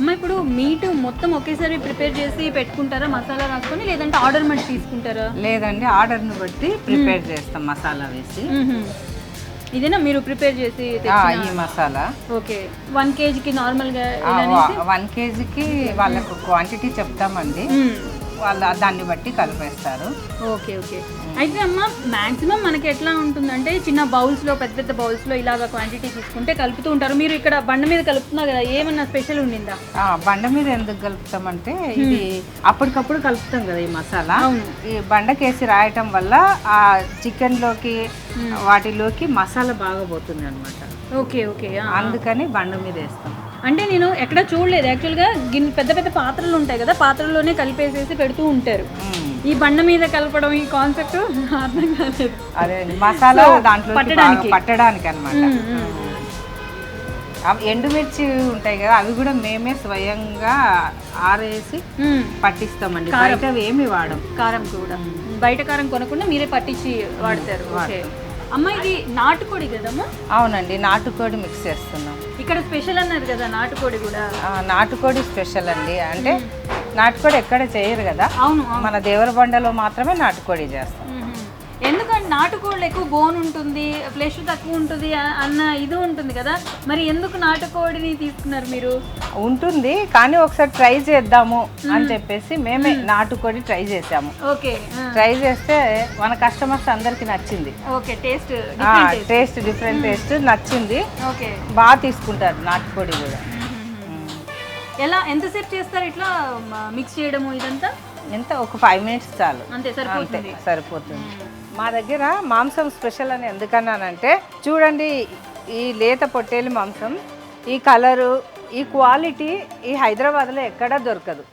అమ్మ ఇప్పుడు మీట్ మొత్తం ఒకేసారి ప్రిపేర్ చేసి పెట్టుకుంటారా మసాలా రాసుకొని, లేదంటే ఆర్డర్ మట్టి తీసుకుంటారా? లేదండి, ఆర్డర్ని బట్టి ప్రిపేర్ చేస్తాం మసాలా వేసి. ఇదేనా మీరు ప్రిపేర్ చేసి ఈ మసాలా ఓకే 1 kgకి నార్మల్గా 1 kgకి వాళ్ళకు క్వాంటిటీ చెప్తామండి, వాళ్ళు దాన్ని బట్టి కలిపేస్తారు. Okay okay. అయితే అమ్మ మ్యాక్సిమం మనకి ఎట్లా ఉంటుందంటే చిన్న బౌల్స్లో, పెద్ద పెద్ద బౌల్స్లో ఇలాగ క్వాంటిటీ తీసుకుంటే కలుపుతూ ఉంటారు. మీరు ఇక్కడ బండ మీద కలుపుతున్నారు కదా, ఏమన్నా స్పెషల్ ఉండిందా? బండ మీద ఎందుకు కలుపుతామంటే ఇది అప్పటికప్పుడు కలుపుతాం కదా ఈ మసాలా. ఈ బండకేసి రాయటం వల్ల ఆ చికెన్లోకి వాటిలోకి మసాలా బాగా పోతుంది అనమాట. Okay okay. అందుకని బండ మీద వేస్తాం. అంటే నేను ఎక్కడ చూడలేదు యాక్చువల్గా. పెద్ద పెద్ద పాత్రలు ఉంటాయి కదా, పాత్రలోనే కలిపేసేసి పెడుతూ ఉంటారు. ఈ బండ మీద కలపడం ఈ కాన్సెప్ట్ అర్థం కాలేదు. అదే మసాలా దాంట్లో పట్టడానికి అనమాట. ఎండుమిర్చి ఉంటాయి కదా, అవి కూడా మేమే స్వయంగా ఆరేసి పట్టిస్తామండి, బయట ఏమి వాడం. కారం కూడా బయట కారం కొనకుండా మీరే పట్టించి వాడతారు. అమ్మ ఇది నాటుకోడి కదమ్మా? అవునండి, నాటుకోడి మిక్స్ చేస్తున్నాం. ఇక్కడ స్పెషల్ అన్నారు కదా నాటుకోడి కూడా? నాటుకోడి స్పెషల్ అండి. అంటే నాటుకోడి ఎక్కడ చేయరు కదా. అవును, మన దేవరబండలో మాత్రమే నాటుకోడి చేస్తాం. ఎందుకంటే నాటుకోళ్ళు ఎక్కువ బోన్ ఉంటుంది, ఫ్లెష్ తక్కువ ఉంటుంది అన్న ఇది ఉంటుంది కదా, మరి ఎందుకు నాటుకోడిని తీసుకున్నారు మీరు? ఉంటుంది కానీ ఒకసారి ట్రై చేద్దాము అని చెప్పేసి మేమే నాటుకోడి ట్రై చేసాము. ఓకే, ట్రై చేస్తే మన కస్టమర్స్ అందరికి నచ్చింది. ఓకే, టేస్ట్ డిఫరెంట్ టేస్ట్ నచ్చింది. ఓకే, బాగా తీసుకుంటారు నాటుకోడి కూడా. ఎంతసేపు చేస్తారు ఇట్లా మిక్స్ చేయడము ఇదంతా? ఒక 5 minutes చాలు, అంతే సరిపోతుంది. మా దగ్గర మాంసం స్పెషల్ అని ఎందుకన్నానంటే చూడండి, ఈ లేత పొట్టేలు మాంసం, ఈ కలరు, ఈ క్వాలిటీ ఈ హైదరాబాద్లో ఎక్కడా దొరకదు.